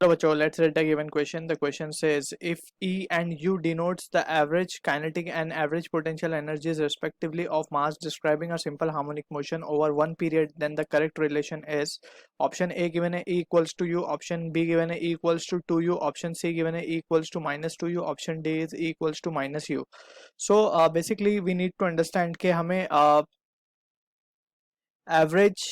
Hello बच्चों, let's read the given question. The question says if E and U denotes the average kinetic and average potential energies respectively of mass describing a simple harmonic motion over one period, then the correct relation is option A given a E equals to U, option B given a E equals to 2U, option C given a E equals to minus 2U, option D is E equals to minus U. So basically we need to understand कि हमें average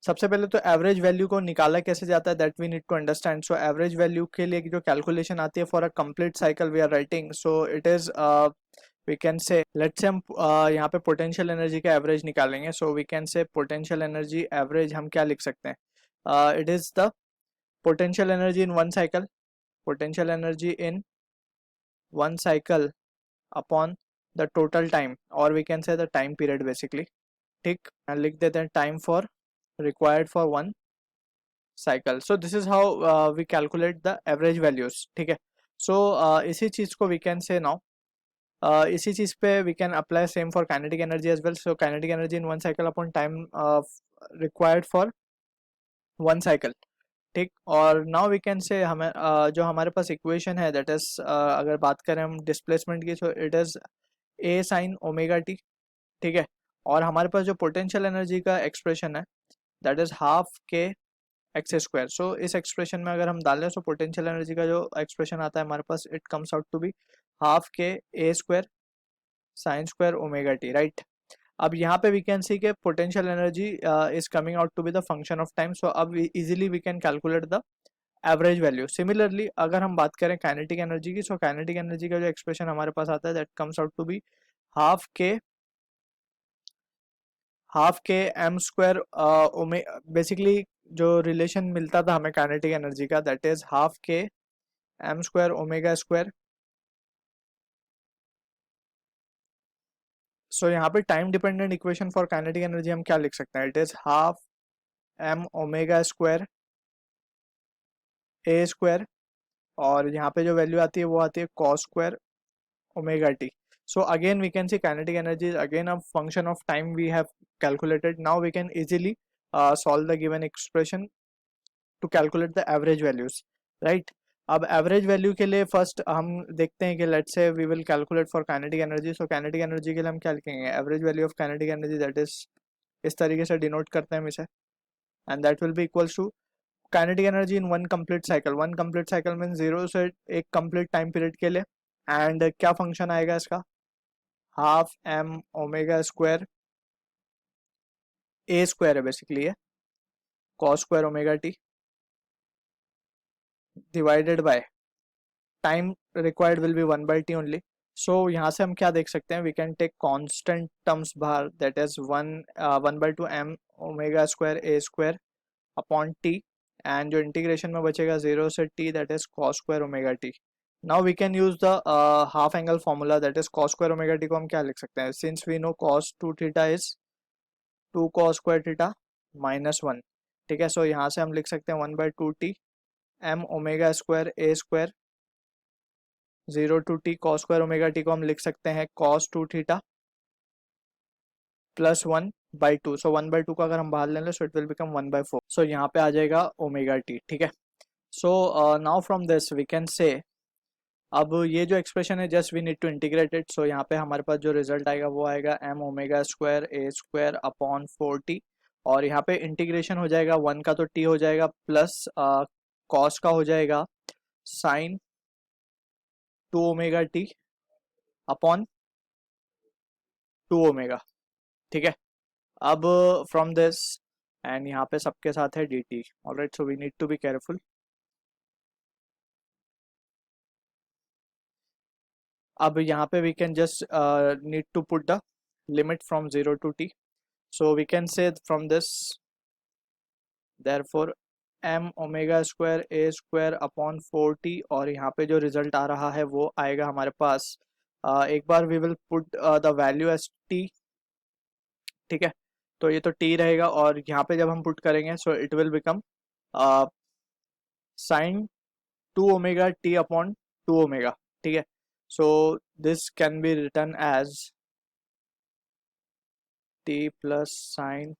सबसे पहले तो average value को निकाला कैसे जाता है, that we need to understand. So average value के लिए जो कैलकुलेशन आती है for a complete cycle we are writing, so it is we can say let's say हम यहाँ पे पोटेंशियल एनर्जी का एवरेज निकालेंगे. So we can say potential energy average हम क्या लिख सकते हैं, it is the potential energy in one cycle, potential energy in one cycle upon the total time, और we can say the time period basically. ठीक, लिख देते हैं time for required for one cycle. So this is how we calculate the average values. ठीक है. So इसी चीज को we can say now, इसी चीज पे we can apply same for kinetic energy as well. So kinetic energy in one cycle upon time required for one cycle. ठीक. और now we can say हमें जो हमारे पास इक्वेशन है that is अगर बात करें हम डिस्प्लेसमेंट की, so it is a sin omega t. ठीक है. और हमारे पास जो पोटेंशियल एनर्जी का एक्सप्रेशन है दैट इज हाफ के एक्स स्क्वायर. सो इस एक्सप्रेशन में अगर हम डालें, सो पोटेंशियल एनर्जी का जो एक्सप्रेशन आता है हमारे पास, it comes out to be half के A square sine square omega t. Right. अब यहाँ पे वी कैन सी के potential energy is coming out to be the function of time. So अब easily we can calculate the average value. Similarly अगर हम बात करें काइनेटिक एनर्जी की, सो काइनेटिक एनर्जी का जो एक्सप्रेशन हमारे पास आता है that comes out to be half K M square basically जो रिलेशन मिलता था हमें काइनेटिक एनर्जी का, that is half K M square omega square. So यहाँ पे time dependent equation for kinetic energy हम क्या लिख सकते हैं, it is half M omega square A square, और यहाँ पे जो वैल्यू आती है वो आती है cos square omega T. So again we can see kinetic energy is again a function of time we have calculated. Now we can easily solve the given expression to calculate the average values, right? अब average value के लिए first हम देखते हैं कि let's say we will calculate for kinetic energy. So kinetic energy के लिए हम क्या लिखेंगे, average value of kinetic energy that is इस तरीके से डिनोट करते हैं हम इसे, and that will be equals to kinetic energy in one complete cycle. One complete cycle mean zero से एक कंप्लीट टाइम पीरियड के लिए, एंड क्या फंक्शन आएगा इसका, half M omega square A square है बेसिकली, ये cos square omega t divided by time required will be 1/t only. So यहाँ से हम क्या देख सकते हैं, we can take constant terms बाहर, that is 1/2 m omega square A square upon t, and जो इंटीग्रेशन में बचेगा 0 से t that is cos square omega t. Now we can use the half angle formula, that is cos square omega T को हम क्या लिख सकते हैं, since we know cos 2 theta is 2 cos square theta minus 1. ठीक है. सो यहाँ से हम लिख सकते हैं 1/2t M omega square A square 0 to T cos square omega T को हम लिख सकते हैं कॉस 2 थीटा प्लस 1/2. सो 1/2 का अगर हम बाहर ले लें, so it will become 1/4. So यहाँ पे आ जाएगा ओमेगा टी. ठीक है. So now from this we can say, अब ये जो एक्सप्रेशन है just we need to integrate it. So यहाँ पे हमारे पास जो रिजल्ट आएगा वो आएगा m omega square A square upon 4t, और यहाँ पे इंटीग्रेशन हो जाएगा 1 का तो t हो जाएगा प्लस कॉस का हो जाएगा sine 2 omega T upon 2 omega. ठीक है. अब फ्रॉम दिस, एंड यहाँ पे सबके साथ है D T. Alright, so we need to be careful. अब यहाँ पे we can just need to put the limit from 0 to t. So we can say from this therefore M omega square A square upon 4t, और यहाँ पे जो result आ रहा है वो आएगा हमारे पास, एक बार we will put the value as t. ठीक है. तो ये तो t रहेगा, और यहाँ पे जब हम पुट करेंगे so it will become sine 2 omega t upon 2 omega. ठीक है. So this can be written as t plus sine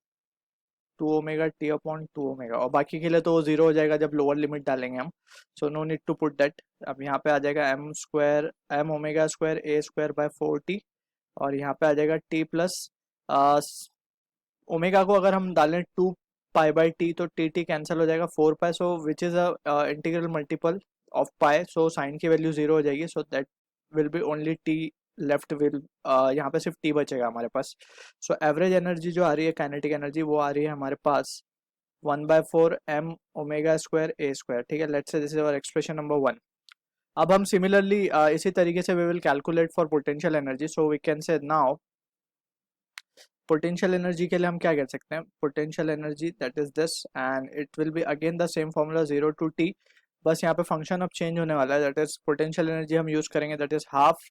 two omega T upon two omega, और बाकी के लिए तो वो जीरो हो जाएगा जब लोअर लिमिट डालेंगे हम, so no need to put that. अब यहाँ पे आ जाएगा M square M omega square A square by 4t, और यहाँ पे आ जाएगा टी प्लस ओमेगा को अगर हम डालें 2 पाई बाई टी तो टी टी कैंसिल हो जाएगा 4 pi, so which is a integral multiple of pi, so sine की वैल्यू जीरो हो जाएगी, so that will be only t left will, यहाँ पे सिर्फ टी बचेगा हमारे पास। सो एवरेज एनर्जी जो आ रही है काइनेटिक एनर्जी वो आ रही है हमारे पास 1/4 m omega square A square, ठीक है। Let's say this is our expression number 1। अब हम सिमिलरली इसी तरीके से we will calculate for potential energy, so we can say now potential energy के लिए हम क्या कर सकते हैं, potential energy that is this and it will be again the same formula 0 to t, बस यहाँ पे फंक्शन अब चेंज होने वाला है, दैट इज पोटेंशियल एनर्जी हम यूज करेंगे दैट इज हाफ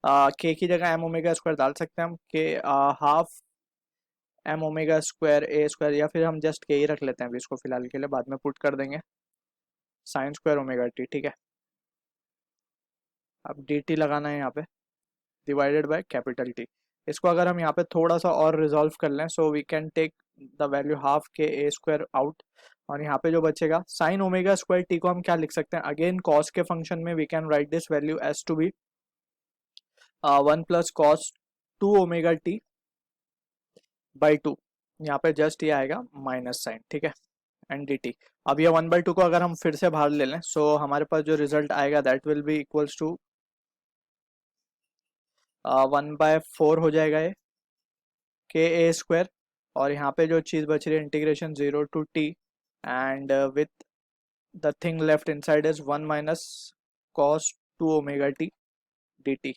के की जगह एम ओमेगा स्क्वायर डाल सकते हैं हम, के half M omega square A square, या फिर हम जस्ट के ही रख लेते हैं अभी इसको फिलहाल के लिए, बाद में पुट कर देंगे साइन स्क्वायर ओमेगा टी, ठीक है। अब डी टी लगाना है यहाँ पे डिवाइडेड बाय कैपिटल टी। इसको अगर हम यहाँ पे थोड़ा सा और रिजॉल्व कर लें, so we can take the value half के ए स्क्वायर आउट, और यहाँ पे जो बचेगा साइन ओमेगा स्क्वायर टी को हम क्या लिख सकते हैं, अगेन कॉस के फंक्शन में we can write this value as to be 1 + cos 2 omega T by 2, यहाँ पे जस्ट ये आएगा माइनस साइन, ठीक है, एंड डी टी। अब ये 1/2 को अगर हम फिर से बाहर ले लें, सो हमारे पास जो रिजल्ट आएगा that will be equals to 1/4 हो जाएगा ये के ए स्क्वायर, और यहाँ पे जो चीज़ बच रही है integration 0 to t and with the thing left inside is 1 - cos 2 omega T D T,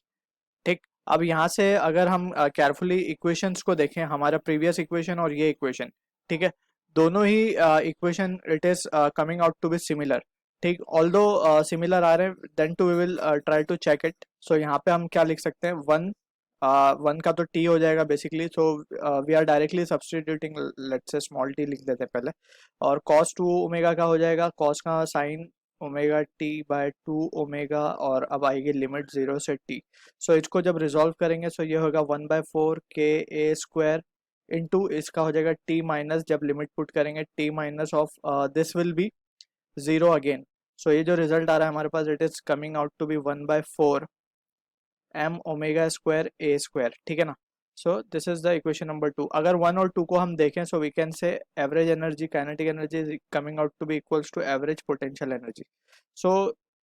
ठीक। अब यहाँ से अगर हम केयरफुली इक्वेशंस को देखें, हमारा प्रीवियस इक्वेशन और ये इक्वेशन, ठीक है, दोनों ही equation it is coming out to be similar, ठीक। ऑल्दो सिमिलर आ रहे हैं then to we will try to check it. So यहाँ पे हम क्या लिख सकते हैं, वन का तो टी हो जाएगा basically, so we are directly substituting, let's say small T लिख देते हैं पहले, और cos 2 ओमेगा का हो जाएगा cos का sine omega T by 2 omega, और अब आएगी लिमिट 0 से t। सो इसको जब रिजॉल्व करेंगे सो ये होगा 1/4 के ए स्क्वायर इंटू इसका हो जाएगा t माइनस, जब लिमिट पुट करेंगे t minus of this will be 0 again. So ये जो रिजल्ट आ रहा है हमारे पास it is coming out to be 1/4 m omega square A square, ठीक है ना। So this is the equation number 2। अगर 1 और 2 को हम देखें, so we can say average energy kinetic energy is coming out to be equals to average potential energy. So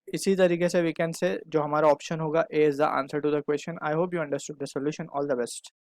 इसी तरीके से वी कैन से जो हमारा ऑप्शन होगा A is the answer to the question. I hope you understood the solution. All the best.